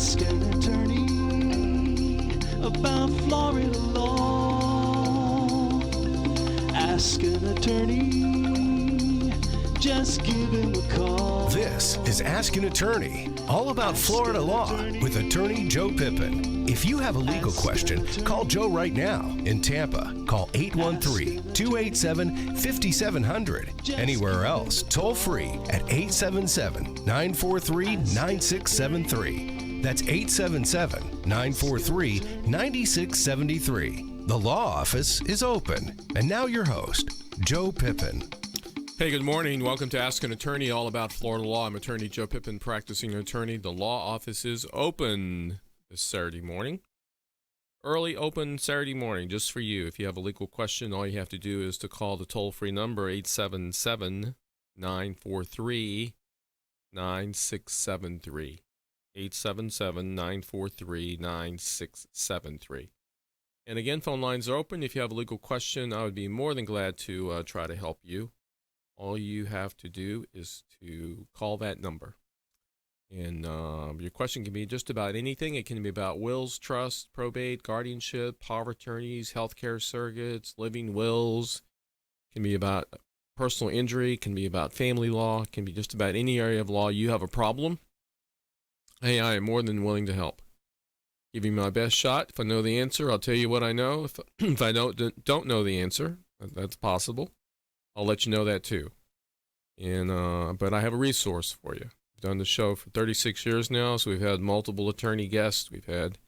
Ask an attorney about Florida law. Ask an attorney, just give him a call. This is Ask an Attorney, all about Florida law with attorney Joe Pippen. If you have a legal question, call Joe right now. In Tampa, call 813-287-5700. Anywhere else, toll free at 877-943-9673. That's 877-943-9673. The law office is open. And now your host, Joe Pippen. Hey, good morning. Welcome to Ask an Attorney, all about Florida law. I'm attorney Joe Pippen, practicing attorney. The law office is open this Saturday morning. Early open Saturday morning, just for you. If you have a legal question, all you have to do is to call the toll-free number, 877-943-9673. 877-943-9673. And again, phone lines are open. If you have a legal question, I would be more than glad to try to help you. All you have to do is to call that number. And your question can be just about anything. It can be about wills, trusts, probate, guardianship, power of attorneys, healthcare surrogates, living wills. It can be about personal injury. It can be about family law. It can be just about any area of law you have a problem. Hey, I am more than willing to help. Give you my best shot. If I know the answer, I'll tell you what I know. If I don't know the answer, that's possible, I'll let you know that too. And but I have a resource for you. I've done the show for 36 years now, so we've had multiple attorney guests. We've had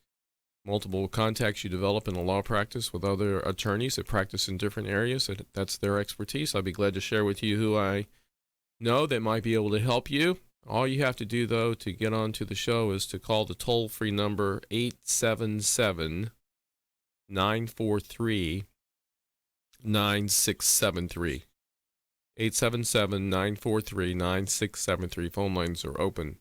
multiple contacts you develop in a law practice with other attorneys that practice in different areas. That's their expertise. I'd be glad to share with you who I know that might be able to help you. All you have to do, though, to get onto the show is to call the toll-free number 877-943-9673. 877-943-9673. Phone lines are open.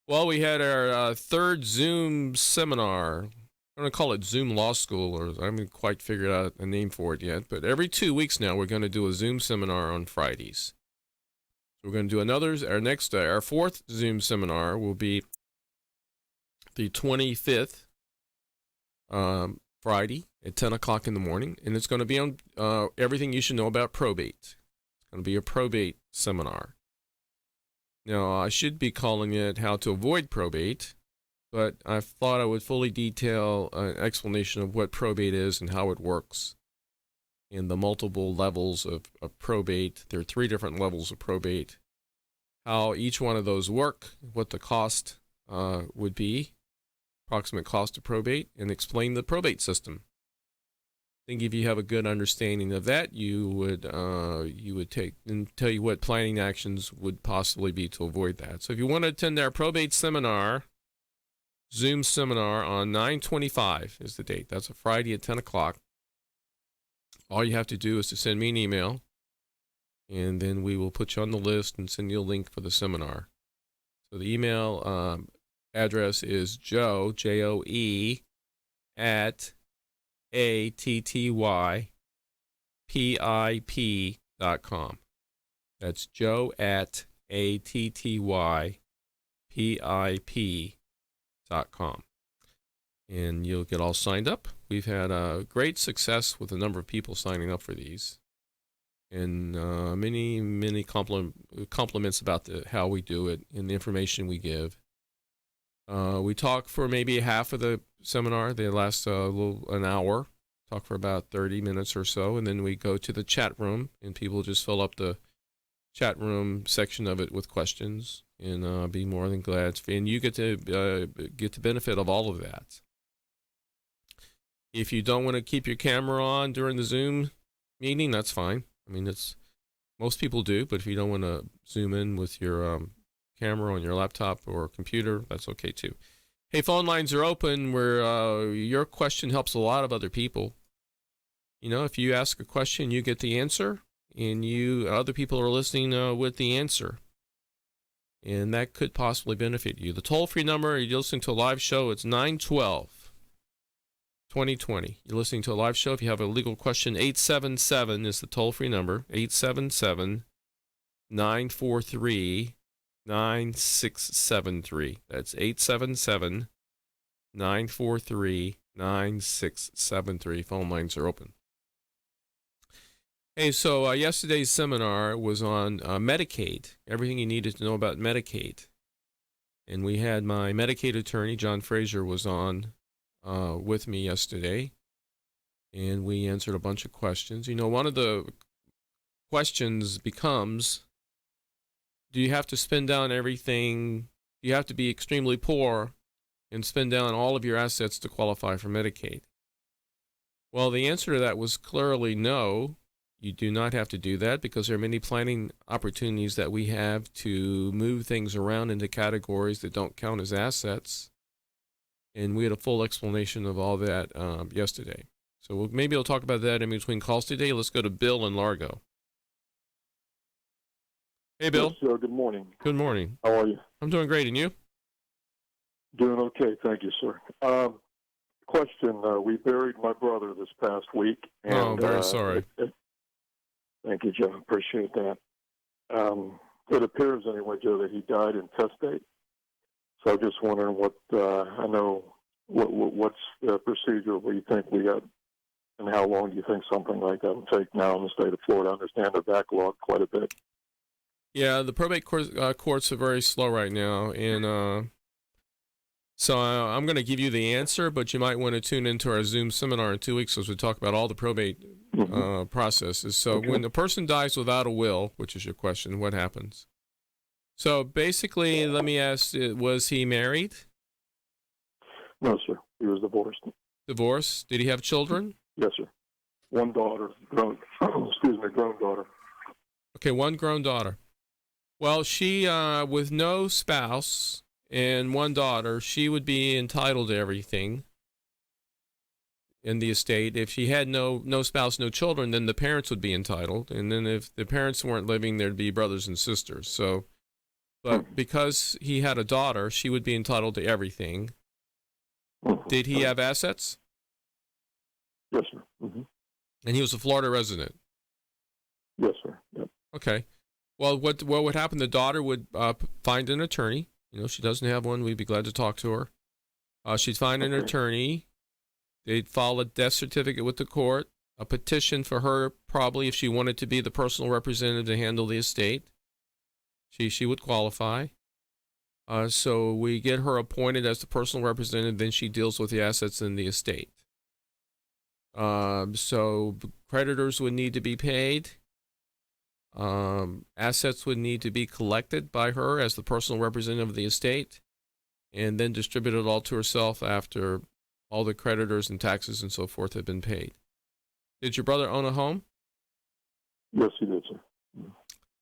Well, we had our third Zoom seminar. I'm going to call it Zoom Law School, or I haven't quite figured out a name for it yet. But every 2 weeks now, we're going to do a Zoom seminar on Fridays. So we're going to do our fourth Zoom seminar will be the 25th, Friday at 10 o'clock in the morning. And it's going to be on everything you should know about probate. It's going to be a probate seminar. Now, I should be calling it How to Avoid Probate, but I thought I would fully detail an explanation of what probate is and how it works, and the multiple levels of probate. There are 3 different levels of probate, how each one of those work, what the cost would be, approximate cost of probate, and explain the probate system. I think if you have a good understanding of that, you would take and tell you what planning actions would possibly be to avoid that. So if you want to attend our probate seminar, Zoom seminar on 9/25 is the date. That's a Friday at 10 o'clock. All you have to do is to send me an email, and then we will put you on the list and send you a link for the seminar. So the email address is Joe, Joe, at attypip.com. That's Joe at attypip.com. And you'll get all signed up. We've had great success with a number of people signing up for these. And many compliments about how we do it and the information we give. We talk for maybe half of the seminar. They last an hour. Talk for about 30 minutes or so, and then we go to the chat room, and people just fill up the chat room section of it with questions, and be more than glad. And you get the benefit of all of that. If you don't want to keep your camera on during the Zoom meeting, that's fine. I mean, most people do, but if you don't want to zoom in with your camera on your laptop or computer, that's okay too. Hey, phone lines are open where your question helps a lot of other people. You know, if you ask a question, you get the answer, and other people are listening with the answer. And that could possibly benefit you. The toll-free number, you're listening to a live show, it's 912-2020. You're listening to a live show. If you have a legal question, 877 is the toll-free number, 877-943-9673. 9673. That's 877-943-9673. Phone lines are open. Hey, so yesterday's seminar was on Medicaid, everything you needed to know about Medicaid. And we had my Medicaid attorney, John Fraser, was on with me yesterday. And we answered a bunch of questions. You know, one of the questions becomes, do you have to spend down everything? Do you have to be extremely poor and spend down all of your assets to qualify for Medicaid? Well, the answer to that was clearly no. You do not have to do that because there are many planning opportunities that we have to move things around into categories that don't count as assets. And we had a full explanation of all that yesterday. So maybe we'll talk about that in between calls today. Let's go to Bill in Largo. Hey, Bill. Yes, sir. Good morning. Good morning. How are you? I'm doing great. And you? Doing okay. Thank you, sir. Question. We buried my brother this past week. And, oh, very sorry. Thank you, Joe. Appreciate that. It appears anyway, Joe, that he died intestate. So I'm just wondering what's the procedure you think we got, and how long do you think something like that will take now in the state of Florida? I understand the backlog quite a bit. Yeah, the probate courts are very slow right now, and so I'm going to give you the answer, but you might want to tune into our Zoom seminar in 2 weeks as we talk about all the probate processes. So when a person dies without a will, which is your question, what happens? So basically, let me ask, was he married? No, sir. He was divorced. Divorced? Did he have children? Yes, sir. One daughter, grown daughter. Okay, one grown daughter. Well, she, with no spouse and one daughter, she would be entitled to everything in the estate. If she had no spouse, no children, then the parents would be entitled. And then if the parents weren't living, there'd be brothers and sisters. So, but because he had a daughter, she would be entitled to everything. Did he have assets? Yes, sir. Mm-hmm. And he was a Florida resident? Yes, sir. Yep. Okay. Well, what would happen? The daughter would find an attorney. You know, she doesn't have one. We'd be glad to talk to her. She'd find an attorney. They'd file a death certificate with the court, a petition for her, probably if she wanted to be the personal representative to handle the estate. She would qualify. So we get her appointed as the personal representative. Then she deals with the assets in the estate. So creditors would need to be paid. Assets would need to be collected by her as the personal representative of the estate and then distributed all to herself after all the creditors and taxes and so forth had been paid. Did your brother own a home? Yes, he did, sir.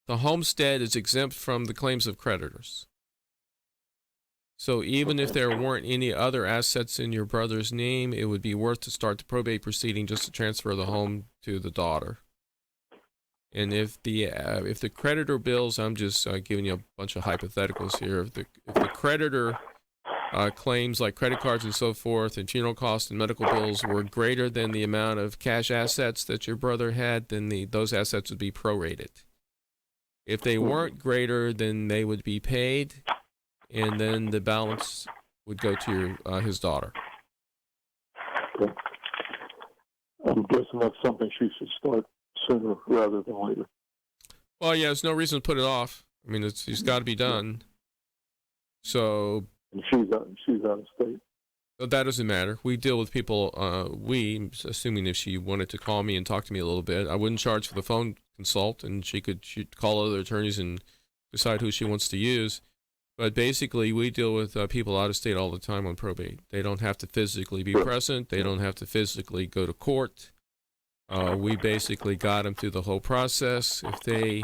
The homestead is exempt from the claims of creditors. So even if there weren't any other assets in your brother's name, it would be worth to start the probate proceeding just to transfer the home to the daughter. And if the creditor bills, I'm just giving you a bunch of hypotheticals here. If the creditor claims like credit cards and so forth and funeral costs and medical bills were greater than the amount of cash assets that your brother had, then those assets would be prorated. If they weren't greater, then they would be paid, and then the balance would go to his daughter. Okay. I'm guessing that's something she should start sooner rather than later. Well, yeah, there's no reason to put it off. I mean, it's got to be done. So. And she's out of state. That doesn't matter. We deal with people. Assuming if she wanted to call me and talk to me a little bit, I wouldn't charge for the phone consult, and she'd call other attorneys and decide who she wants to use. But basically, we deal with people out of state all the time on probate. They don't have to physically be present. They don't have to physically go to court. We basically got them through the whole process. If they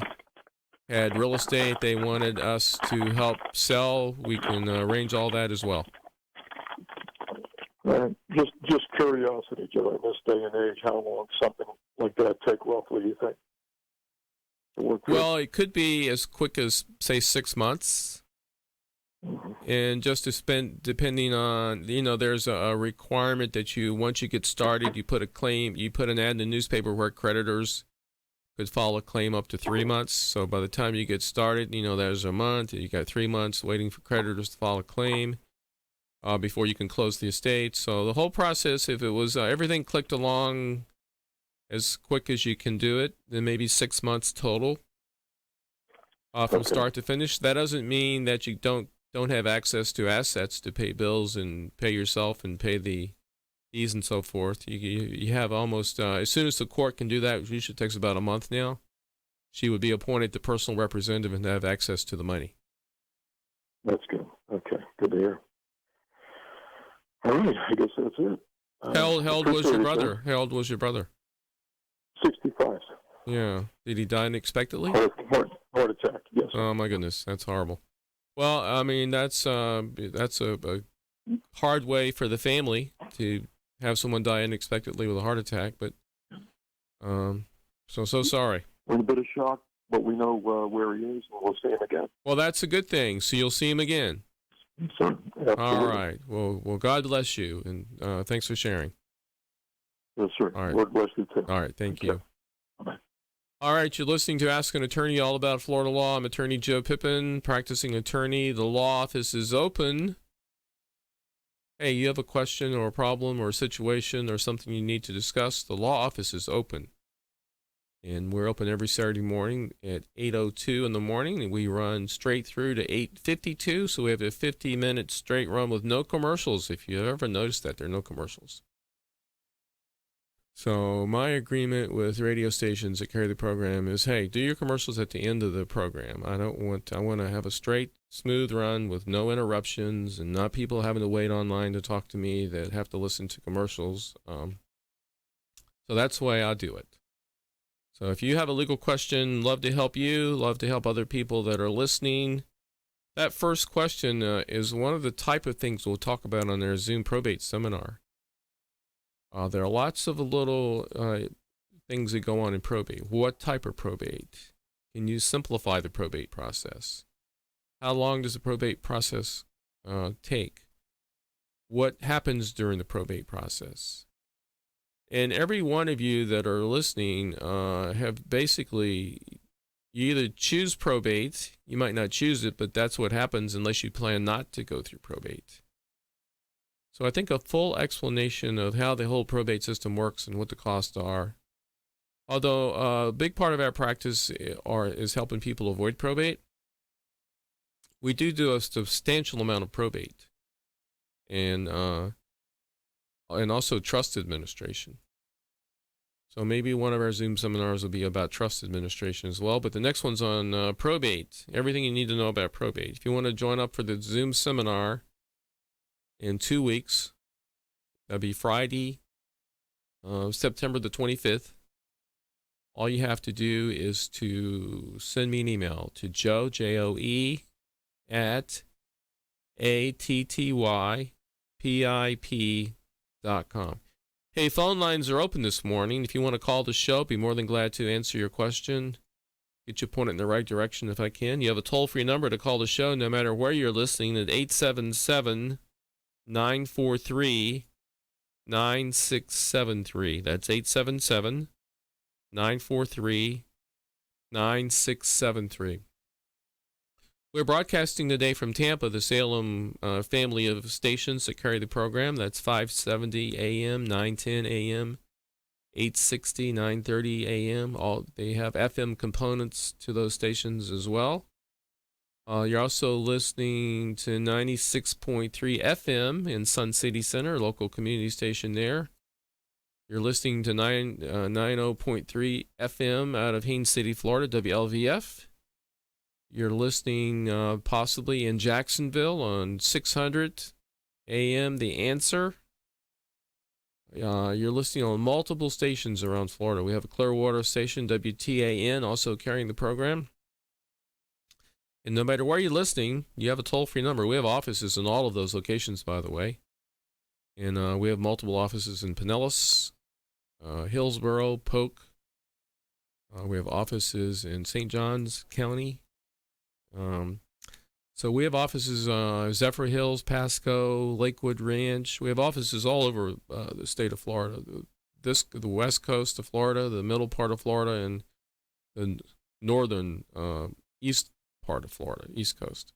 had real estate they wanted us to help sell, we can arrange all that as well. Just curiosity, Joe, in this day and age, how long something like that take roughly, you think? Well, it could be as quick as, say, 6 months. And just to spend, depending on, there's a requirement that once you get started, you put an ad in the newspaper where creditors could file a claim up to 3 months. So by the time you get started, there's a month, and you got 3 months waiting for creditors to file a claim before you can close the estate. So the whole process, if it was everything clicked along as quick as you can do it, then maybe 6 months total from start to finish. That doesn't mean that you don't have access to assets to pay bills and pay yourself and pay the fees and so forth. You have almost, as soon as the court can do that, which usually takes about a month now, she would be appointed the personal representative and have access to the money. That's good. Okay, good to hear. All right, I guess that's it. How old was your brother? How old was your brother? 65. Yeah. Did he die unexpectedly? Heart attack, yes. Oh, my goodness. That's horrible. Well, I mean, that's a hard way for the family to have someone die unexpectedly with a heart attack, but so sorry. We're in a bit of shock, but we know where he is, and we'll see him again. Well, that's a good thing. So you'll see him again. Sure. All right. Well, God bless you, and thanks for sharing. Yes, sir. All right. Lord bless you, too. All right. Thank you. Bye-bye. All right. You're listening to Ask an Attorney, all about Florida law. I'm Attorney Joe Pippen, practicing attorney. The law office is open. Hey, you have a question or a problem or a situation or something you need to discuss, the law office is open. And we're open every Saturday morning at 8:02 in the morning, and we run straight through to 8:52, so we have a 50-minute straight run with no commercials. If you ever noticed that, there are no commercials. So my agreement with radio stations that carry the program is, hey, do your commercials at the end of the program. I want to have a straight, smooth run with no interruptions and not people having to wait online to talk to me that have to listen to commercials. So that's the way I do it. So if you have a legal question, love to help you, love to help other people that are listening. That first question is one of the type of things we'll talk about on our Zoom probate seminar. There are lots of little things that go on in probate. What type of probate? Can you simplify the probate process? How long does the probate process take? What happens during the probate process? And every one of you that are listening have basically, you either choose probate, you might not choose it, but that's what happens unless you plan not to go through probate. So I think a full explanation of how the whole probate system works and what the costs are. Although a big part of our practice is helping people avoid probate, we do a substantial amount of probate and also trust administration. So maybe one of our Zoom seminars will be about trust administration as well, but the next one's on probate, everything you need to know about probate. If you want to join up for the Zoom seminar in 2 weeks, that'll be Friday, September the 25th. All you have to do is to send me an email to Joe, J-O-E, at ATTYPIP.com. Hey, phone lines are open this morning. If you want to call the show, I'd be more than glad to answer your question, get you pointed in the right direction if I can. You have a toll-free number to call the show no matter where you're listening at 877-943-9673. That's 877-943-9673. We're broadcasting today from Tampa, the Salem family of stations that carry the program. That's 570 AM, 910 AM, 860, 930 AM. They have FM components to those stations as well. You're also listening to 96.3 FM in Sun City Center, local community station there. You're listening to 90.3 FM out of Haines City, Florida, WLVF. You're listening possibly in Jacksonville on 600 AM, The Answer. You're listening on multiple stations around Florida. We have a Clearwater station, WTAN, also carrying the program. And no matter where you're listening, you have a toll-free number. We have offices in all of those locations, by the way. And we have multiple offices in Pinellas, Hillsborough, Polk. We have offices in St. Johns County. So we have offices Zephyrhills, Pasco, Lakewood Ranch. We have offices all over the state of Florida. The west coast of Florida, the middle part of Florida, and the northern east part of Florida, East Coast.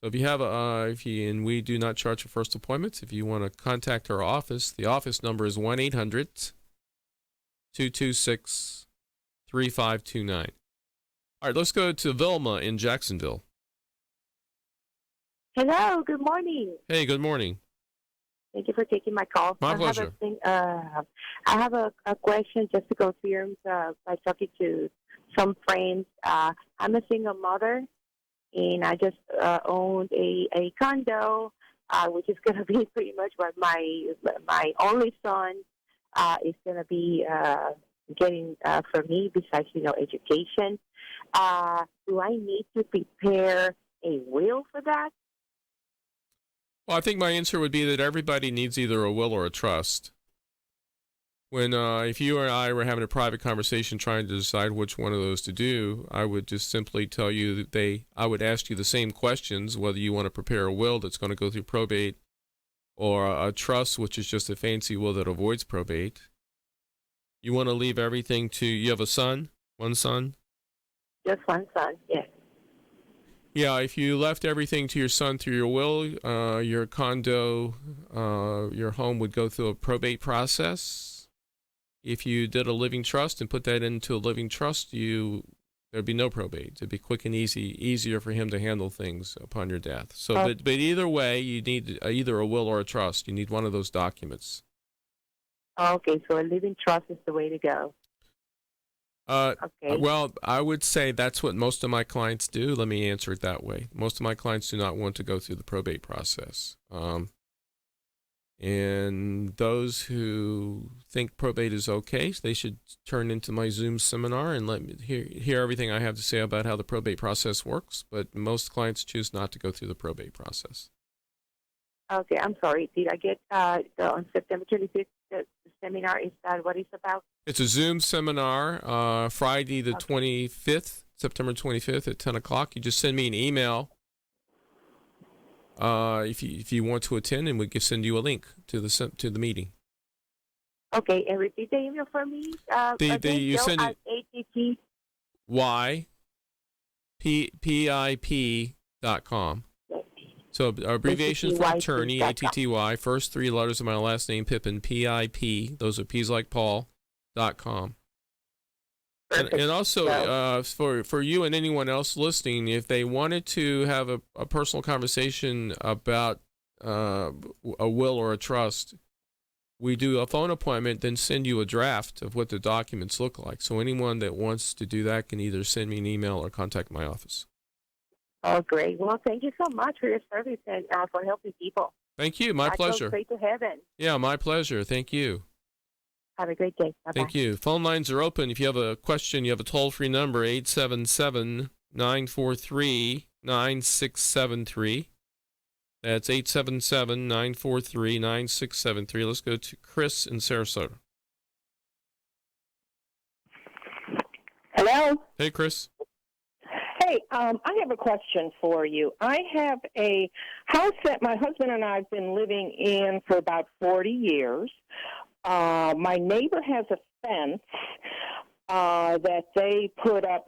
So if you have and we do not charge for first appointments. If you want to contact our office, the office number is 1-800-226-3529. All right, let's go to Vilma in Jacksonville. Hello, good morning. Hey, good morning. Thank you for taking my call. My pleasure. I have a question just to confirm by talking to some friends. I'm a single mother, and I just owned a condo, which is going to be pretty much what my only son is going to be getting for me, besides, education. Do I need to prepare a will for that? Well, I think my answer would be that everybody needs either a will or a trust. When if you or I were having a private conversation trying to decide which one of those to do, I would just simply tell you that I would ask you the same questions, whether you want to prepare a will that's going to go through probate or a trust, which is just a fancy will that avoids probate. You want to leave everything to, you have a son? One son? Just one son, yes. Yeah, if you left everything to your son through your will, your condo, your home would go through a probate process. If you did a living trust and put that into a living trust, there'd be no probate. It'd be quick and easier for him to handle things upon your death. So, but either way, you need either a will or a trust. You need one of those documents. Okay, so a living trust is the way to go. Okay. Well, I would say that's what most of my clients do. Let me answer it that way. Most of my clients do not want to go through the probate process. And those who think probate is okay, they should turn into my Zoom seminar and let me hear everything I have to say about how the probate process works. But most clients choose not to go through the probate process. Okay, I'm sorry. Did I get on September 25th, the seminar? Is that what it's about? It's a Zoom seminar, Friday the 25th, September 25th at 10 o'clock. You just send me an email if you want to attend, and we can send you a link to the meeting. Okay, and repeat the email for me. You send it PIP.com. So abbreviation for attorney, ATTY, first three letters of my last name, Pippen, PIP, those are P's like Paul.com. And also for you and anyone else listening, if they wanted to have a personal conversation about a will or a trust, we do a phone appointment, then send you a draft of what the documents look like. So anyone that wants to do that can either send me an email or contact my office. Oh, great. Well, thank you so much for your service and for helping people. Thank you. My pleasure. Straight to heaven. Yeah, my pleasure. Thank you. Have a great day. Bye-bye. Thank you. Phone lines are open. If you have a question, you have a toll-free number, 877-943-9673. That's 877-943-9673. Let's go to Chris in Sarasota. Hello? Hey, Chris. Hey, I have a question for you. I have a house that my husband and I have been living in for about 40 years. My neighbor has a fence that they put up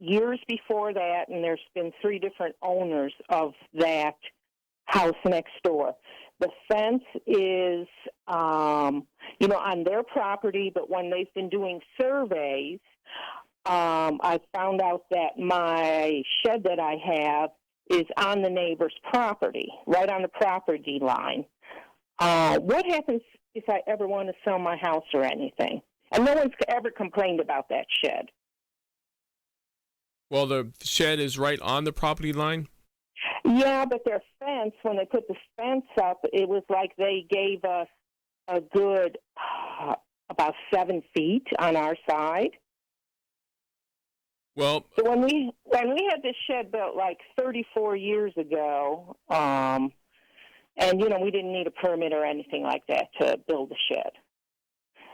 years before that, and there's been 3 different owners of that house next door. The fence is, on their property, but when they've been doing surveys, I found out that my shed that I have is on the neighbor's property, right on the property line. What happens if I ever want to sell my house or anything? And no one's ever complained about that shed. Well, the shed is right on the property line? Yeah, but their fence, when they put the fence up, it was like they gave us a good about 7 feet on our side. Well, so when we had this shed built like 34 years ago, and we didn't need a permit or anything like that to build a shed,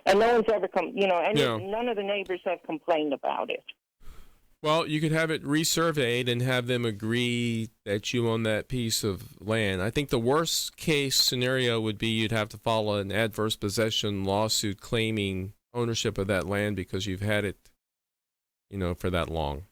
and no one's ever none of the neighbors have complained about it. Well, you could have it resurveyed and have them agree that you own that piece of land. I think the worst case scenario would be you'd have to file an adverse possession lawsuit claiming ownership of that land because you've had it for that long.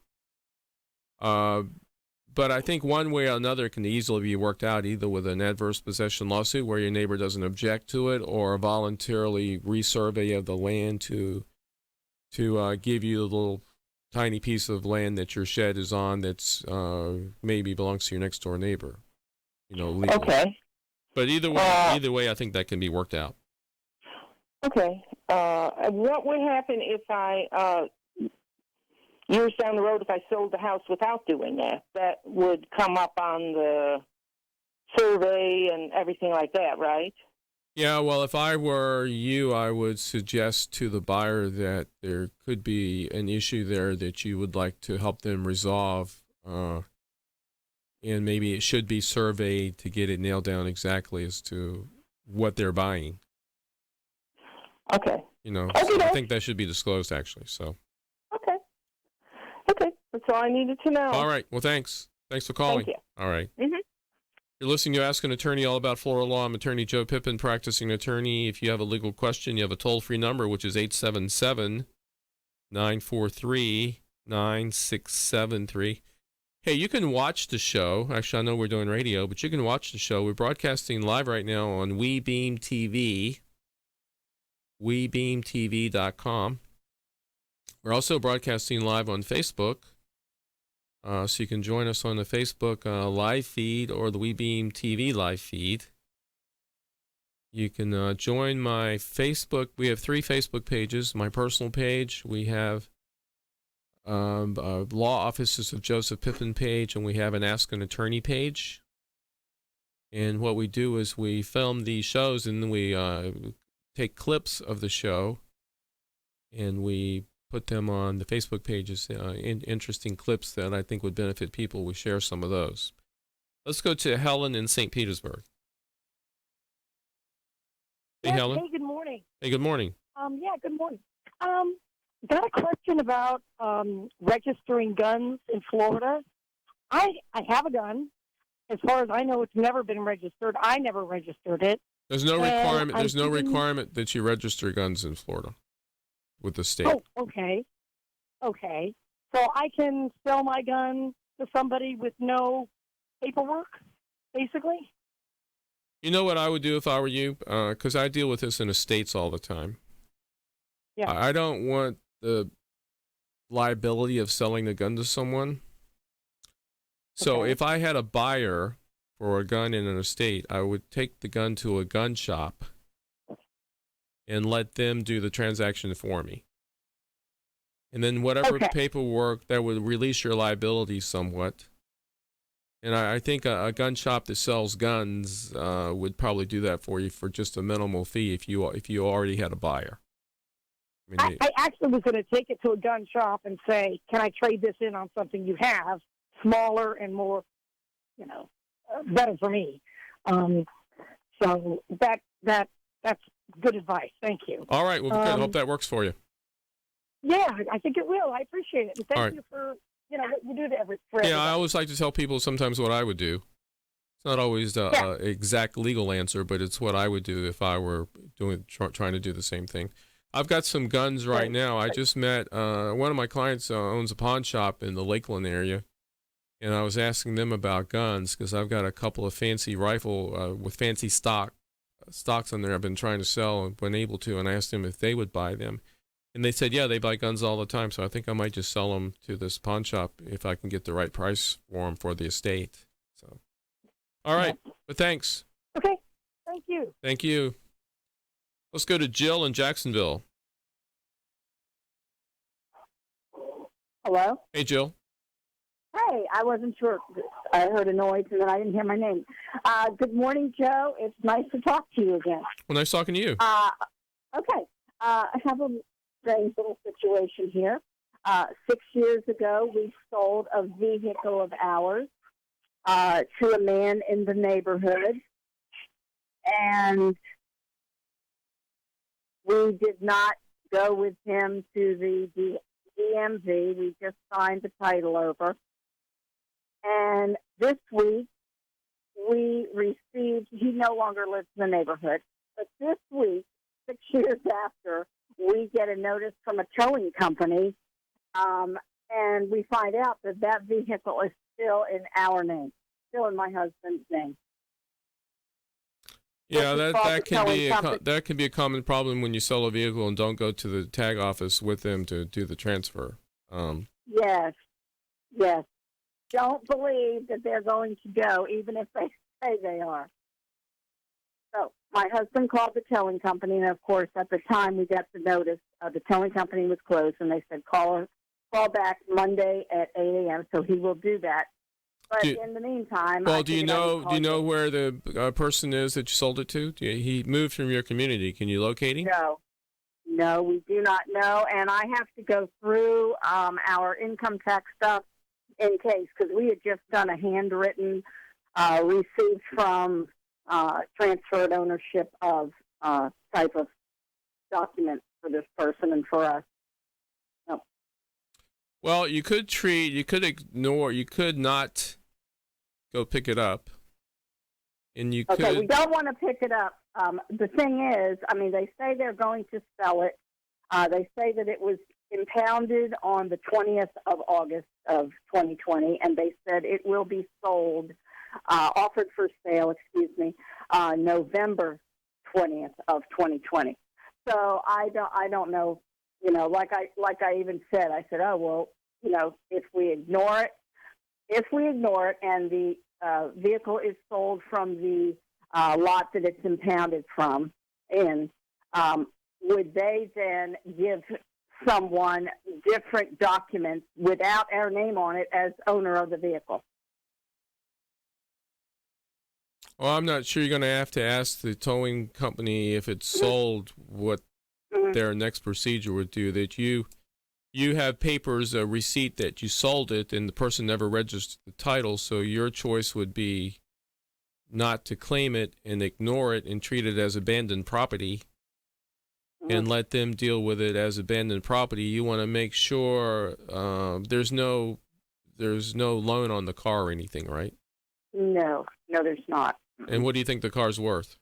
But I think one way or another can easily be worked out, either with an adverse possession lawsuit where your neighbor doesn't object to it, or a voluntarily resurvey of the land to give you a little tiny piece of land that your shed is on that's maybe belongs to your next door neighbor. Legally. Okay. But either way, I think that can be worked out. Okay. What would happen if I, years down the road, if I sold the house without doing that? That would come up on the survey and everything like that, right? Yeah, well, if I were you, I would suggest to the buyer that there could be an issue there that you would like to help them resolve, and maybe it should be surveyed to get it nailed down exactly as to what they're buying. Okay. So I think that should be disclosed, actually. So. Okay, that's all I needed to know. All right. Well, thanks. Thanks for calling. Thank you. All right. Mm-hmm. You're listening to Ask an Attorney, all about Florida law. I'm Attorney Joe Pippen, practicing attorney. If you have a legal question, you have a toll-free number, which is 877-943-9673. Hey, you can watch the show. Actually, I know we're doing radio, but you can watch the show. We're broadcasting live right now on WeBeam TV, WeBeamTV.com. We're also broadcasting live on Facebook, so you can join us on the Facebook live feed or the WeBeam TV live feed. You can join my Facebook. We have 3 Facebook pages. My personal page, we have Law Offices of Joseph Pippen page, and we have an Ask an Attorney page. And what we do is we film these shows, and then we take clips of the show, and we put them on the Facebook pages, interesting clips that I think would benefit people. We share some of those. Let's go to Helen in St. Petersburg. Hey, Yes, Helen. Hey, good morning. Hey, good morning. Good morning. Got a question about registering guns in Florida. I have a gun. As far as I know, it's never been registered. I never registered it. There's no And requirement. There's no I'm thinking- requirement that you register guns in Florida with the state. Oh, okay. Okay. So I can sell my gun to somebody with no paperwork, basically? You know what I would do if I were you? Because I deal with this in estates all the time. Yeah. I don't want the liability of selling the gun to someone. So Okay. if I had a buyer for a gun in an estate, I would take the gun to a gun shop and let them do the transaction for me. And then whatever Okay. paperwork that would release your liability somewhat. And I think a gun shop that sells guns would probably do that for you for just a minimal fee if you already had a buyer. I actually was going to take it to a gun shop and say, can I trade this in on something you have, smaller and more, better for me. So that's good advice. Thank you. All right. Well, good. Hope that works for you. Yeah, I think it will. I appreciate it. And thank All right. you for, what you do to for Yeah, I everybody. always like to tell people sometimes what I would do. It's not always the Yeah. exact legal answer, but it's what I would do if I were trying to do the same thing. I've got some guns right now. I just met one of my clients owns a pawn shop in the Lakeland area, and I was asking them about guns because I've got a couple of fancy rifle with fancy stocks on there I've been trying to sell and been able to, and I asked them if they would buy them. And they said, yeah, they buy guns all the time, so I think I might just sell them to this pawn shop if I can get the right price for them for the estate. So, all right, but thanks. Okay, thank you. Thank you. Let's go to Jill in Jacksonville. Hello? Hey, Jill. Hey, I wasn't sure. I heard a noise and then I didn't hear my name. Good morning, Joe. It's nice to talk to you again. Well, nice talking to you. Okay. I have a strange little situation here. 6 years ago, we sold a vehicle of ours to a man in the neighborhood. And we did not go with him to the DMV. We just signed the title over. And this week, we received, he no longer lives in the neighborhood, but this week, 6 years after, we get a notice from a towing company And we find out that that vehicle is still in our name, still in my husband's name. Yeah, that can be a common problem when you sell a vehicle and don't go to the tag office with them to do the transfer. Yes. Don't believe that they're going to go, even if they say they are. So my husband called the towing company, and of course, at the time we got the notice, the towing company was closed, and they said call back Monday at 8 a.m. So he will do that. But in the meantime, do you know where the person is that you sold it to? He moved from your community. Can you locate him? No, we do not know, and I have to go through our income tax stuff in case, because we had just done a handwritten receipt from transferred ownership of type of document for this person and for us. No. Well, you could ignore, you could not go pick it up, and you could. Okay, we don't want to pick it up. The thing is, I mean, they say they're going to sell it. They say that it was impounded on the 20th of August of 2020, and they said it will be sold, offered for sale, November 20th of 2020. So I don't know, like I even said, I said, oh, well, if we ignore it and the vehicle is sold from the lot that it's impounded from would they then give someone different documents without our name on it as owner of the vehicle? Well, I'm not sure. You're going to ask the towing company if it's sold, what their next procedure would do. That you have papers, a receipt that you sold it, and the person never registered the title, so your choice would be not to claim it and ignore it and treat it as abandoned property and let them deal with it as abandoned property. You want to make sure there's no loan on the car or anything, right? No, there's not. And what do you think the car's worth?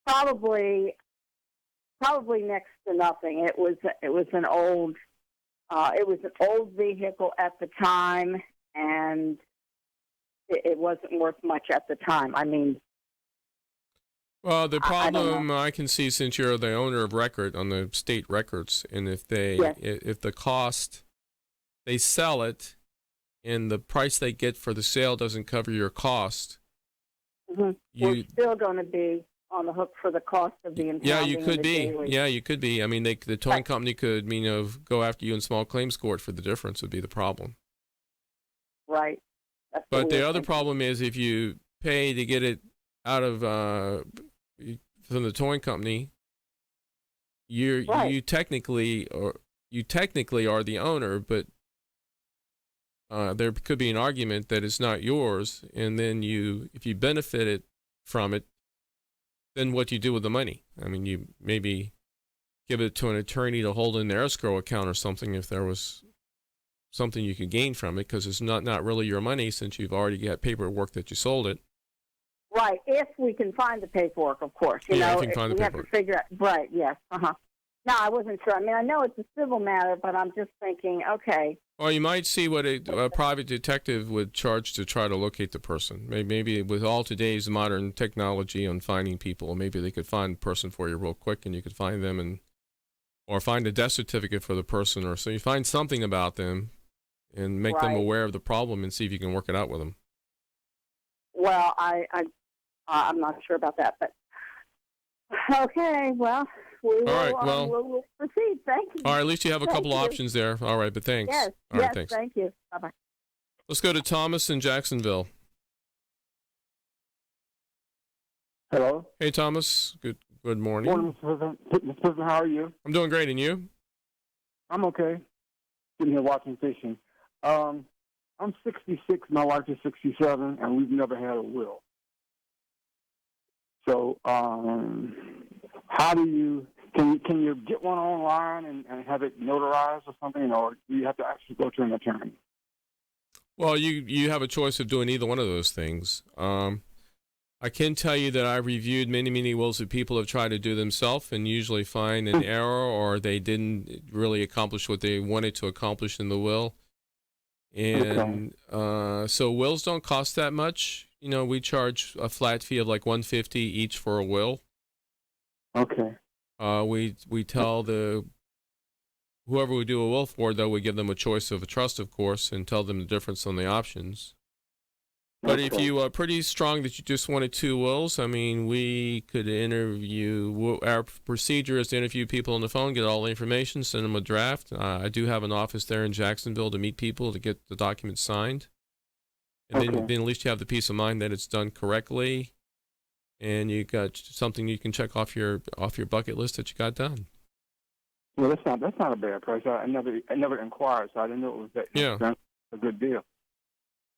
Probably next to nothing. It was an old vehicle at the time, and it wasn't worth much at the time. I mean, well, the problem I can see, since you're the owner of record on the state records, and if the cost, they sell it, and the price they get for the sale doesn't cover your cost, we're still going to be on the hook for the cost of the impounding. Yeah, you could be. Daily. Yeah, you could be. I mean, the towing company could, go after you in small claims court for the difference would be the problem. Right. But the other problem is if you pay to get it out of from the towing company, you technically are the owner, but there could be an argument that it's not yours, and then if you benefited from it, then what do you do with the money? I mean, you maybe give it to an attorney to hold in their escrow account or something if there was something you could gain from it, because it's not really your money since you've already got paperwork that you sold it. Right, if we can find the paperwork, of course. If you can find the paperwork. Have to figure out. Right, yes, No, I wasn't sure. I mean, I know it's a civil matter, but I'm just thinking, okay. Well, you might see what a private detective would charge to try to locate the person. Maybe with all today's modern technology on finding people, maybe they could find the person for you real quick, and you could find them, or find a death certificate for the person, or so you find something about them and make them aware of the problem and see if you can work it out with them. Well, I'm not sure about that, but okay, well. We'll proceed. Thank you. All right, at least you have a couple options there. All right, but thanks. Yes, all right, thanks. Thank you. Bye-bye. Let's go to Thomas in Jacksonville. Hello. Hey, Thomas. Good morning. Morning, Mr. President. How are you? I'm doing great, and you? I'm okay. Sitting here watching fishing. I'm 66. My wife is 67, and we've never had a will. So, how do you can you get one online and have it notarized or something, or do you have to actually go to an attorney? Well, you have a choice of doing either one of those things. I can tell you that I've reviewed many, many wills that people have tried to do themselves and usually find an error or they didn't really accomplish what they wanted to accomplish in the will. And so wills don't cost that much. You know, we charge a flat fee of like $150 each for a will. Okay. We tell whoever we do a will for, though, we give them a choice of a trust, of course, and tell them the difference on the options. But if you are pretty strong that you just wanted 2 wills, I mean, we could interview. Our procedure is to interview people on the phone, get all the information, send them a draft. I do have an office there in Jacksonville to meet people to get the documents signed. And then at least you have the peace of mind that it's done correctly, and you got something you can check off your bucket list that you got done. Well, that's not a bad price. I never inquired, so I didn't know it was that. Yeah. That's a good deal.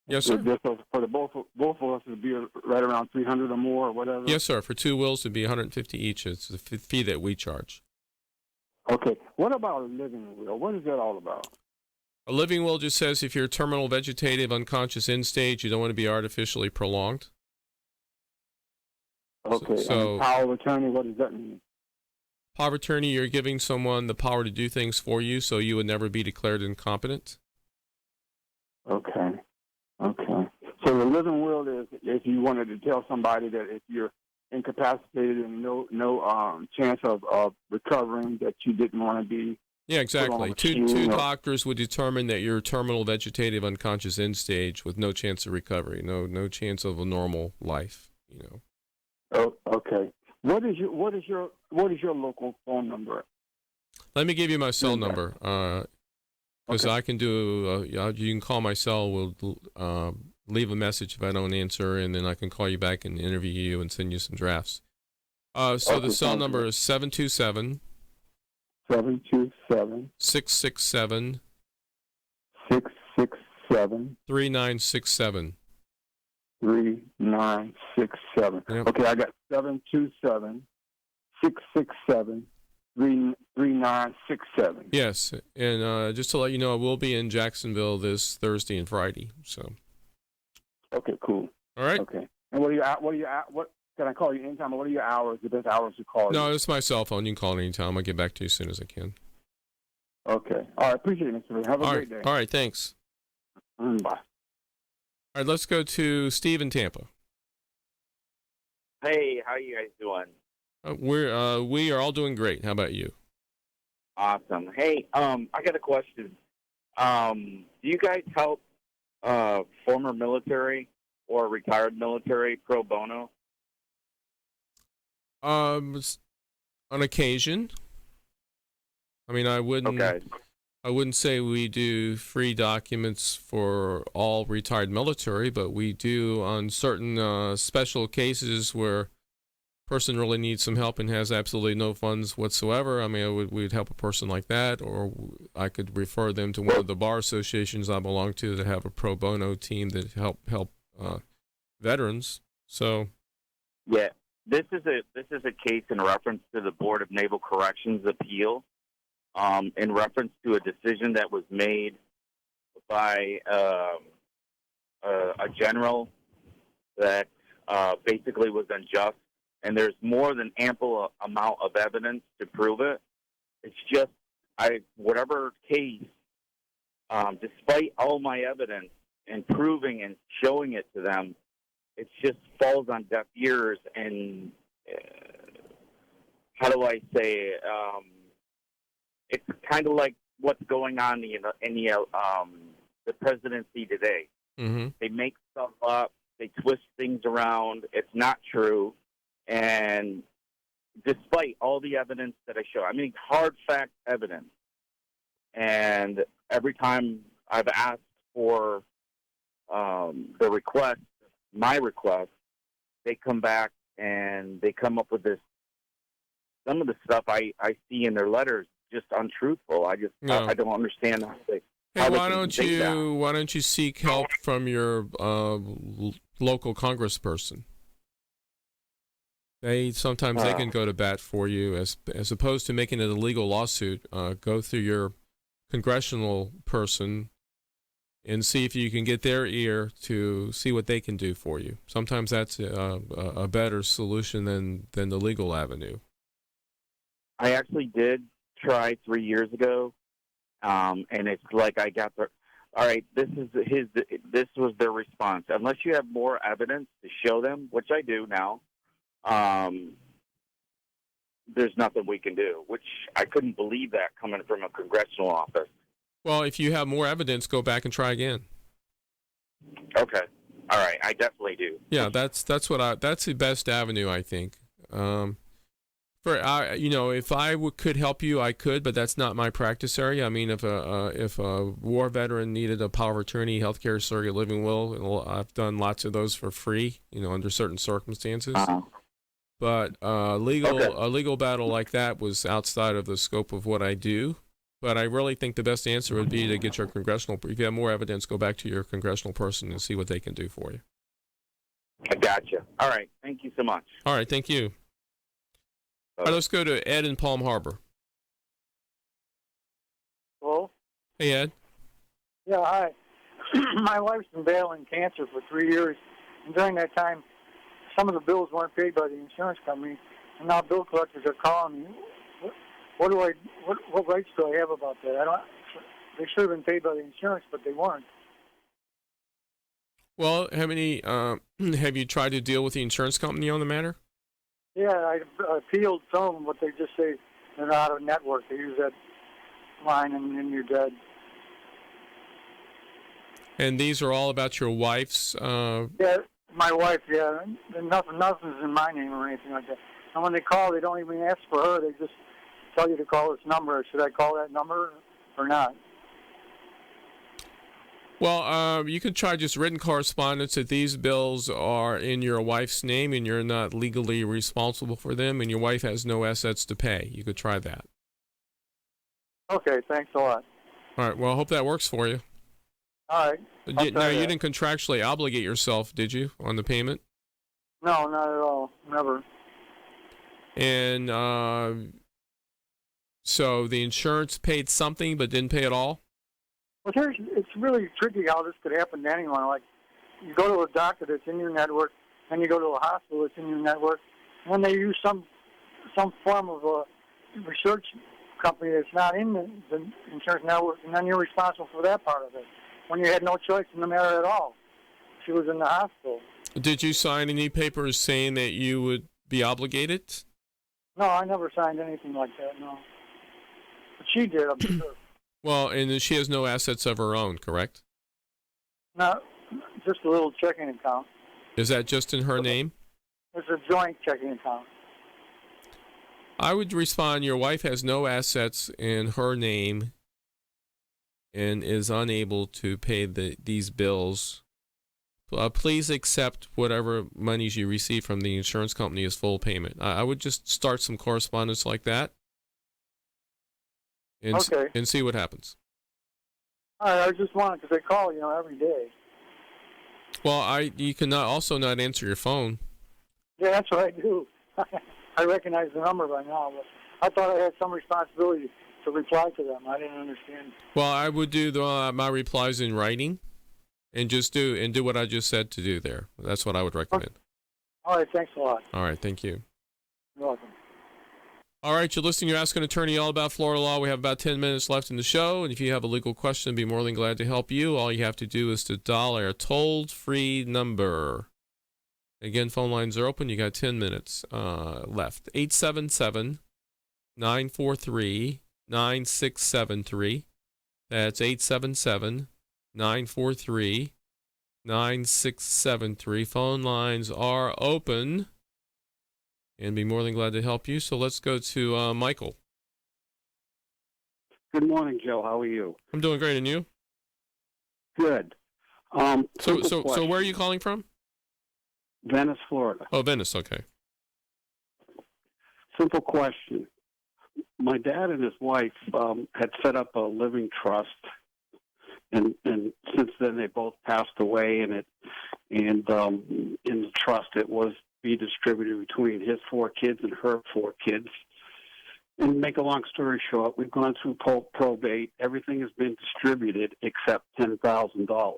Yes, sir. So for the both of us, it'd be right around $300 or more, or whatever. Yes, sir. For 2 wills, it'd be $150 each. It's the fee that we charge. Okay. What about a living will? What is that all about? A living will just says if you're terminal, vegetative, unconscious, end stage, you don't want to be artificially prolonged. Okay. So and power of attorney, what does that mean? Power of attorney, you're giving someone the power to do things for you, so you would never be declared incompetent. Okay. So the living will is if you wanted to tell somebody that if you're incapacitated and no chance of recovering, that you didn't want to be. Yeah, exactly. Two doctors would determine that you're terminal, vegetative, unconscious, end stage with no chance of recovery, no chance of a normal life. You know. Oh, okay. What is your local phone number? Let me give you my cell number. Because I can do. You can call my cell. We'll leave a message if I don't answer, and then I can call you back and interview you and send you some drafts. So the cell number is 727. 727 667 667 3967. 3967. Yep. Okay, I got 727 667 3967. Yes, and just to let you know, I will be in Jacksonville this Thursday and Friday. So. Okay, cool. All right. Okay. And what can I call you anytime? What are your hours? The best hours to call you? No, it's my cell phone. You can call anytime. I'll get back to you as soon as I can. Okay. All right. Appreciate it, Mr. Ray. Have a great day. All right. Thanks. Bye. All right. Let's go to Steve in Tampa. Hey, how you guys doing? We are all doing great. How about you? Awesome. Hey, I got a question. Do you guys help former military or retired military pro bono? On occasion. I mean, I wouldn't say we do free documents for all retired military, but we do on certain special cases where a person really needs some help and has absolutely no funds whatsoever. I mean, we'd help a person like that, or I could refer them to one of the bar associations I belong to that have a pro bono team that help veterans. So, yeah, this is a case in reference to the Board of Naval Corrections appeal, in reference to a decision that was made by a general that basically was unjust, and there's more than ample amount of evidence to prove it. It's just whatever case, despite all my evidence and proving and showing it to them, it just falls on deaf ears. And how do I say? It's kind of like what's going on in the presidency today. Mm-hmm. They make stuff up. They twist things around. It's not true. And despite all the evidence that I show, I mean, hard fact evidence. And every time I've asked for the request, my request, they come back and they come up with this. Some of the stuff I see in their letters just untruthful. I don't understand how they. Hey, why don't you seek help from your local congressperson? Sometimes they can go to bat for you as opposed to making it a legal lawsuit. Go through your congressional person and see if you can get their ear to see what they can do for you. Sometimes that's a better solution than the legal avenue. I actually did try 3 years ago, and it's like I got the. All right, this was their response. Unless you have more evidence to show them, which I do now, there's nothing we can do. Which I couldn't believe that coming from a congressional office. Well, if you have more evidence, go back and try again. Okay. All right. I definitely do. Yeah, that's the best avenue, I think. If I could help you, I could, but that's not my practice area. I mean, if a war veteran needed a power of attorney, healthcare, surrogate living will, I've done lots of those for free, under certain circumstances. Uh-huh. But a legal battle like that was outside of the scope of what I do. But I really think the best answer would be to get your congressional. If you have more evidence, go back to your congressional person and see what they can do for you. I gotcha. All right. Thank you so much. All right. Thank you. All right, let's go to Ed in Palm Harbor. Hello? Hey, Ed. Yeah, hi. My wife's been battling cancer for 3 years, and during that time, some of the bills weren't paid by the insurance company, and now bill collectors are calling me. What rights do I have about that? They should have been paid by the insurance, but they weren't. Well, have you tried to deal with the insurance company on the matter? Yeah, I appealed some of them, but they just say they're not out of network. They use that line, and then you're dead. And these are all about your wife's? Yeah, my wife, yeah. Nothing's in my name or anything like that. And when they call, they don't even ask for her. They just tell you to call this number. Should I call that number or not? Well, you could try just written correspondence that these bills are in your wife's name and you're not legally responsible for them and your wife has no assets to pay. You could try that. Okay, thanks a lot. All right, well, I hope that works for you. All right. Now, you didn't contractually obligate yourself, did you, on the payment? No, not at all. Never. And so the insurance paid something but didn't pay at all? Well, it's really tricky how this could happen to anyone. Like, you go to a doctor that's in your network, and you go to a hospital that's in your network, and then they use some form of a research company that's not in the insurance network, and then you're responsible for that part of it, when you had no choice in the matter at all. She was in the hospital. Did you sign any papers saying that you would be obligated? No, I never signed anything like that, no. But she did, I'm sure. Well, and she has no assets of her own, correct? No, just a little checking account. Is that just in her name? It's a joint checking account. I would respond, your wife has no assets in her name and is unable to pay these bills. Please accept whatever monies you receive from the insurance company as full payment. I would just start some correspondence like that. And see what happens. All right, I just wanted, because they call, every day. Well, you can also not answer your phone. Yeah, that's what I do. I recognize the number by now, but I thought I had some responsibility to reply to them. I didn't understand. Well, I would do my replies in writing, and do what I just said to do there. That's what I would recommend. Okay. All right, thanks a lot. All right, thank you. You're welcome. All right, you're listening to Ask an Attorney, all about Florida law. We have about 10 minutes left in the show, and if you have a legal question, I'd be more than glad to help you. All you have to do is to dial our toll-free number. Again, phone lines are open. You got 10 minutes left. 877-943-9673. That's 877-943-9673. Phone lines are open. And be more than glad to help you. So let's go to Michael. Good morning, Joe. How are you? I'm doing great, and you? Good. So where are you calling from? Venice, Florida. Oh, Venice. Okay. Simple question. My dad and his wife had set up a living trust, and since then they both passed away. And in the trust it was be distributed between his 4 kids and her 4 kids. And make a long story short, we've gone through probate. Everything has been distributed except $10,000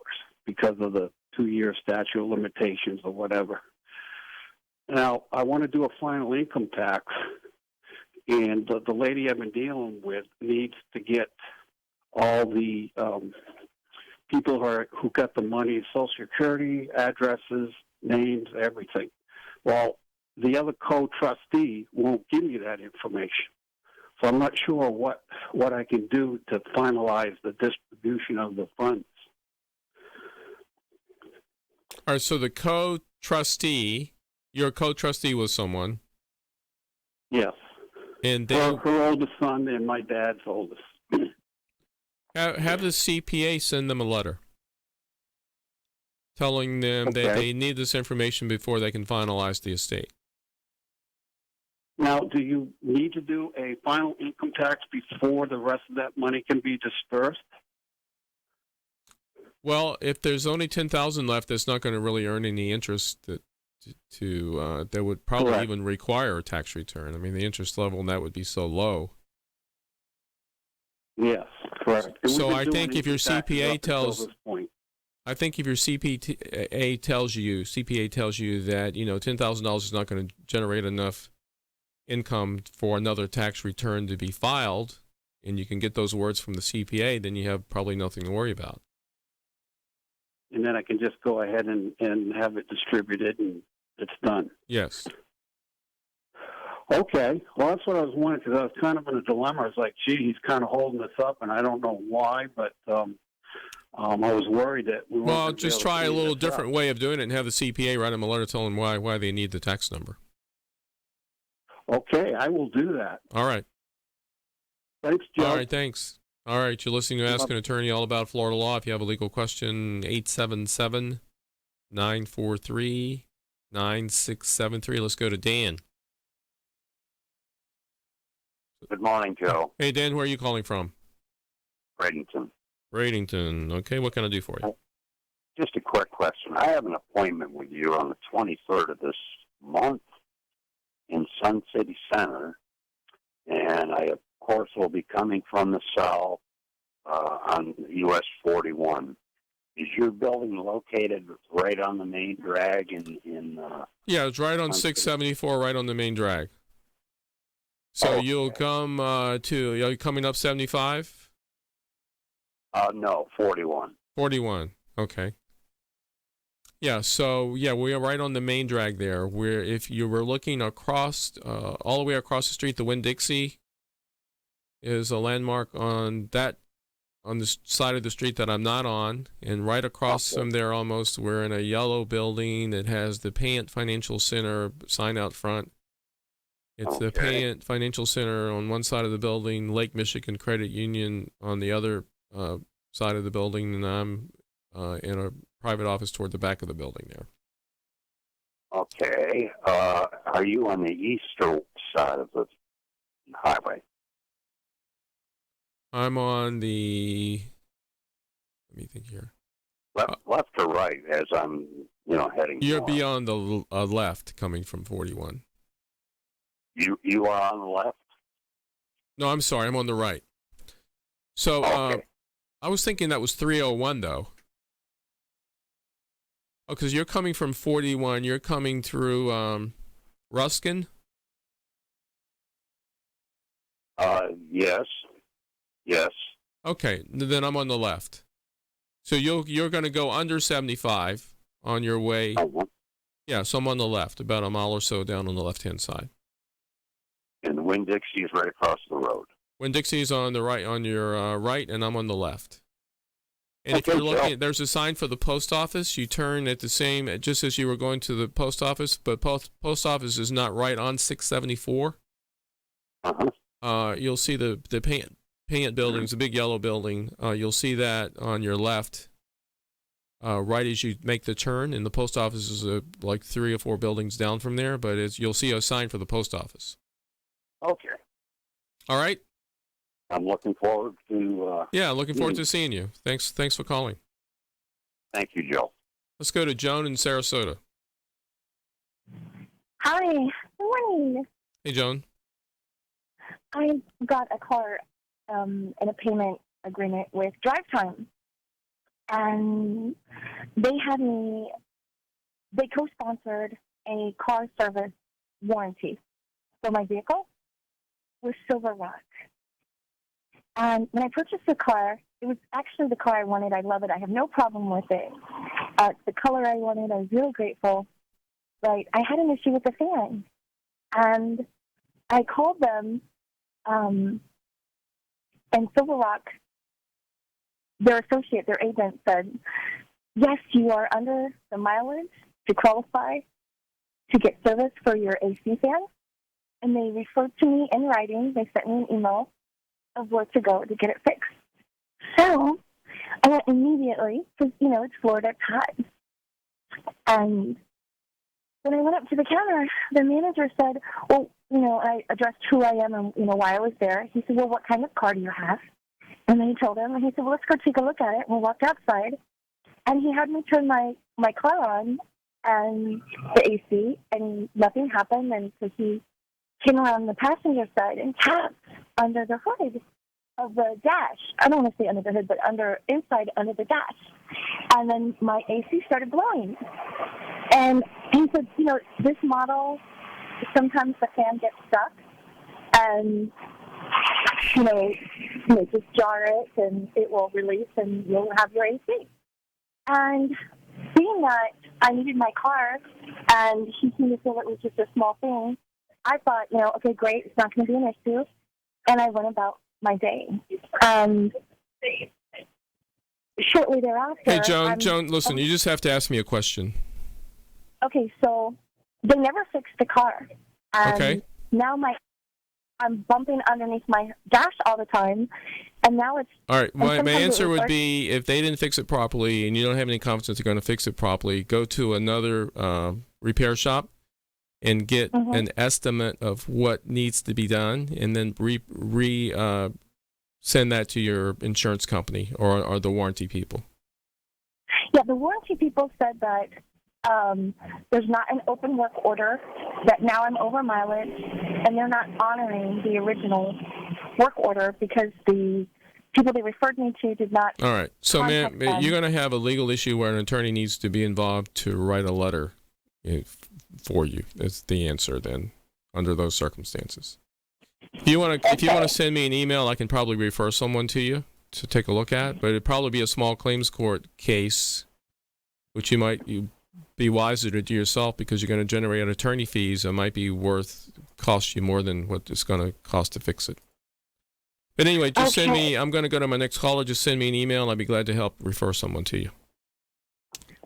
because of the 2-year statute of limitations or whatever. Now, I want to do a final income tax, and the lady I've been dealing with needs to get all the people who got the money, Social Security, addresses, names, everything. Well, the other co-trustee won't give me that information. So I'm not sure what I can do to finalize the distribution of the funds. All right, so the co-trustee, your co-trustee was someone. Yes. And her oldest son and my dad's oldest. Have the CPA send them a letter telling them that they need this information before they can finalize the estate. Now, do you need to do a final income tax before the rest of that money can be dispersed? Well, if there's only $10,000 left, that's not going to really earn any interest that would probably even require a tax return. I mean, the interest level on that would be so low. Yes, correct. So I think if your CPA tells, CPA tells you that $10,000 is not going to generate enough income for another tax return to be filed, and you can get those words from the CPA, then you have probably nothing to worry about. And then I can just go ahead and have it distributed, and it's done. Yes. Okay. Well, that's what I was wondering, because I was kind of in a dilemma. I was like, gee, he's kind of holding this up, and I don't know why, but I was worried that we weren't. Well, just try a little different way of doing it and have the CPA write them a letter telling them why they need the tax number. Okay, I will do that. All right. Thanks, Joe. All right, thanks. All right, you're listening to Ask an Attorney all about Florida law. If you have a legal question, 877-943-9673. Let's go to Dan. Good morning, Joe. Hey, Dan, where are you calling from? Bradenton. Bradenton. Okay, what can I do for you? Just a quick question. I have an appointment with you on the 23rd of this month in Sun City Center, and I, of course, will be coming from the south on US 41. Is your building located right on the main drag in yeah, it's right on 674, right on the main drag. So you'll come are you coming up 75? No, 41. 41, okay. Yeah, so yeah, we are right on the main drag there. Where if you were looking across, all the way across the street, the Winn-Dixie is a landmark on the side of the street that I'm not on, and right across from there almost, we're in a yellow building that has the Payant Financial Center sign out front. It's the Payant Financial Center on one side of the building, Lake Michigan Credit Union on the other side of the building, and I'm in a private office toward the back of the building there. Okay. Are you on the eastern side of the highway? I'm on the, let me think here. Left or right as I'm, heading You're north? beyond the left coming from 41. You are on the left? No, I'm sorry. I'm on the right. So I was thinking that was 301, though. Oh, because you're coming from 41. You're coming through Ruskin? Yes. Yes. Okay, then I'm on the left. So you're going to go under 75 on your way. Yeah, so I'm on the left, about a mile or so down on the left-hand side. And the Winn-Dixie is right across the road. Winn-Dixie is on the right, on your right, and I'm on the left. And if you're looking, there's a sign for the post office. You turn at the same, just as you were going to the post office, but post office is not right on 674. You'll see the Payant building, it's a big yellow building. You'll see that on your left, right as you make the turn. And the post office is like 3 or 4 buildings down from there, but you'll see a sign for the post office. Okay. All right. I'm looking forward to. Looking forward to seeing you. Thanks for calling. Thank you, Joe. Let's go to Joan in Sarasota. Hi. Good morning. Hey, Joan. I got a car in a payment agreement with Drive Time, and they co-sponsored a car service warranty for my vehicle with Silver Rock. And when I purchased the car, it was actually the car I wanted. I love it. I have no problem with it. It's the color I wanted. I was real grateful. But I had an issue with the fan. And I called them, and Silver Rock, their associate, their agent, said, yes, you are under the mileage to qualify to get service for your AC fan. And they referred to me in writing. They sent me an email of where to go to get it fixed. So I went immediately, because, it's Florida, it's hot. And when I went up to the counter, the manager said, well, I addressed who I am and, why I was there. He said, well, what kind of car do you have? And then he told him, and he said, well, let's go take a look at it. And we walked outside, and he had me turn my car on and the AC, and nothing happened. And so he came around the passenger side and tapped under the hood of the dash. I don't want to say under the hood, but inside under the dash. And then my AC started blowing. And he said, this model, sometimes the fan gets stuck, and, just jar it, and it will release, and you'll have your AC. And seeing that I needed my car, and he seemed to feel it was just a small thing, I thought, okay, great, it's not going to be an issue. And I went about my day. And shortly thereafter... Hey, Joan, listen, you just have to ask me a question. Okay, so they never fixed the car. And okay. Now I'm bumping underneath my dash all the time, and now it's... All right, my answer would be, if they didn't fix it properly and you don't have any confidence they're going to fix it properly, go to another repair shop and get an estimate of what needs to be done, and then send that to your insurance company or the warranty people. Yeah, the warranty people said that there's not an open work order, that now I'm over mileage, and they're not honoring the original work order because the people they referred me to did not. All right. So, ma'am, you're going to have a legal issue where an attorney needs to be involved to write a letter for you. That's the answer then, under those circumstances. If you want to send me an email, I can probably refer someone to you to take a look at, but it'd probably be a small claims court case, which you be wiser to do yourself, because you're going to generate attorney fees that might cost you more than what it's going to cost to fix it. But anyway, just send me, I'm going to go to my next caller, just send me an email, and I'd be glad to help refer someone to you.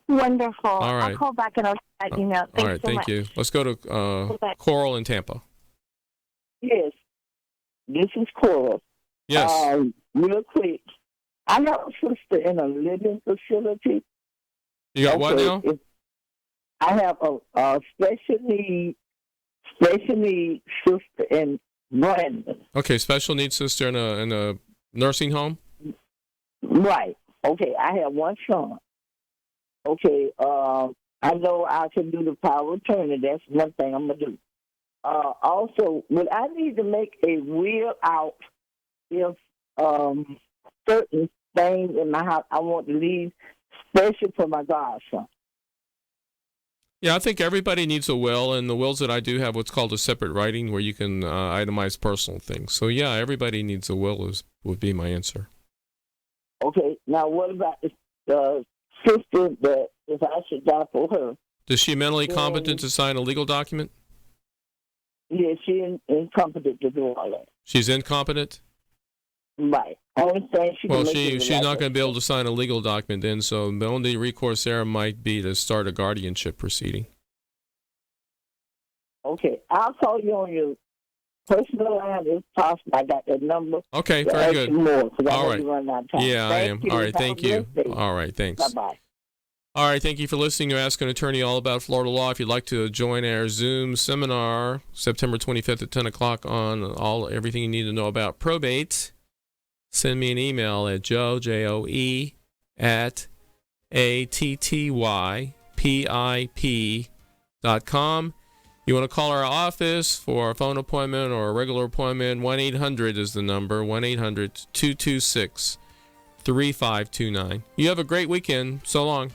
Wonderful. All right. I'll call back and I'll get that email. All right, thank you. Let's go to Coral in Tampa. Yes, this is Coral. Yes. Real quick, I have a sister in a living facility. You got what now? I have a special needs sister in Brandon. Okay, special needs sister in a nursing home? Right. Okay, I have one son. Okay, I know I can do the power of attorney. That's one thing I'm going to do. Also, would I need to make a will out if certain things in my house I want to leave, especially for my godson? Yeah, I think everybody needs a will, and the wills that I do have what's called a separate writing where you can itemize personal things. So, yeah, everybody needs a will would be my answer. Okay, now what about the sister that if I should die for her? Is she mentally competent to sign a legal document? Yeah, she's incompetent to do all that. She's incompetent? Right. Only thing she's not going to be able to sign a legal document then, so the only recourse there might be to start a guardianship proceeding. Okay, I'll call you on your personal line if possible. I got that number. Okay, very good. All right. Yeah, I am. All right, thank you. All right, thanks. Bye-bye. All right, thank you for listening to Ask an Attorney all about Florida law. If you'd like to join our Zoom seminar September 25th at 10 o'clock on everything you need to know about probate, send me an email at Joe, at ATTYPIP.com. You want to call our office for a phone appointment or a regular appointment, 1-800 is the number, 1-800-226-3529. You have a great weekend. So long.